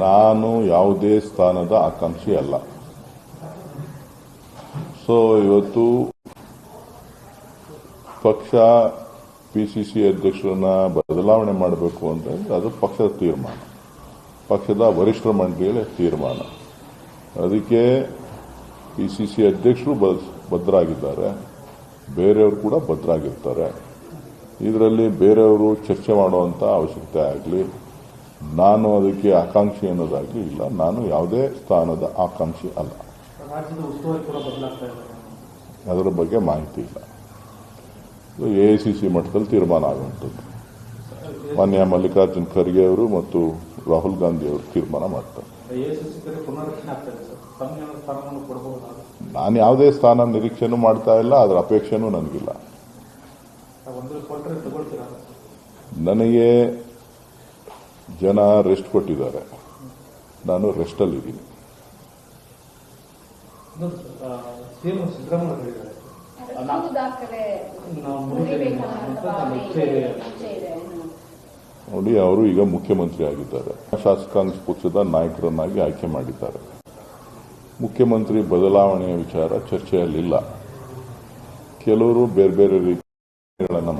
ನಾನು ಯಾವುದೇ ಸ್ಥಾನದ ಆಕಾಂಕ್ಷಿ ಅಲ್ಲ. ಸೊ ಇವತ್ತು ಪಕ್ಷ ಪಿಸಿಸಿ ಅಧ್ಯಕ್ಷರನ್ನ ಬದಲಾವಣೆ ಮಾಡಬೇಕು ಅಂತಂದ್ರೆ ಅದು ಪಕ್ಷದ ತೀರ್ಮಾನ, ಪಕ್ಷದ ವರಿಷ್ಠರ ಮಂಡಳಿಯ ತೀರ್ಮಾನ. ಅದಕ್ಕೆ ಪಿಸಿಸಿ ಅಧ್ಯಕ್ಷರು ಭದ್ರಾಗಿದ್ದಾರೆ, ಬೇರೆಯವರು ಕೂಡ ಭದ್ರಾಗಿರ್ತಾರೆ. ಇದರಲ್ಲಿ ಬೇರೆಯವರು ಚರ್ಚೆ ಮಾಡುವಂತ ಅವಶ್ಯಕತೆ ಆಗಲಿ, ನಾನು ಅದಕ್ಕೆ ಆಕಾಂಕ್ಷಿ ಅನ್ನೋದಾಗಲಿ ಇಲ್ಲ. ನಾನು ಯಾವುದೇ ಸ್ಥಾನದ ಆಕಾಂಕ್ಷಿ ಅಲ್ಲ. ಅದರ ಬಗ್ಗೆ ಮಾಹಿತಿ ಇಲ್ಲ. ಎಐಸಿಸಿ ಮಟ್ಟದಲ್ಲಿ ತೀರ್ಮಾನ ಆಗುವಂಥದ್ದು ಮಾನ್ಯ ಮಲ್ಲಿಕಾರ್ಜುನ್ ಖರ್ಗೆ ಅವರು ಮತ್ತು ರಾಹುಲ್ ಗಾಂಧಿ ಅವರು ತೀರ್ಮಾನ ಮಾಡ್ತಾರೆ. ನಾನು ಯಾವುದೇ ಸ್ಥಾನ ನಿರೀಕ್ಷೆನೂ ಮಾಡ್ತಾ ಇಲ್ಲ, ಅದರ ಅಪೇಕ್ಷೆನೂ ನನಗಿಲ್ಲ. ನನಗೆ ಜನ ರೆಸ್ಟ್ ಕೊಟ್ಟಿದ್ದಾರೆ, ನಾನು ರೆಸ್ಟಲ್ಲಿದ್ದೀನಿ. ನೋಡಿ, ಅವರು ಈಗ ಮುಖ್ಯಮಂತ್ರಿ ಆಗಿದ್ದಾರೆ, ಶಾಸಕಾಂಗ ಪಕ್ಷದ ನಾಯಕರನ್ನಾಗಿ ಆಯ್ಕೆ ಮಾಡಿದ್ದಾರೆ. ಮುಖ್ಯಮಂತ್ರಿ ಬದಲಾವಣೆಯ ವಿಚಾರ ಚರ್ಚೆಯಲ್ಲಿಲ್ಲ. ಕೆಲವರು ಬೇರೆ ಬೇರೆ ರೀತಿಗಳನ್ನು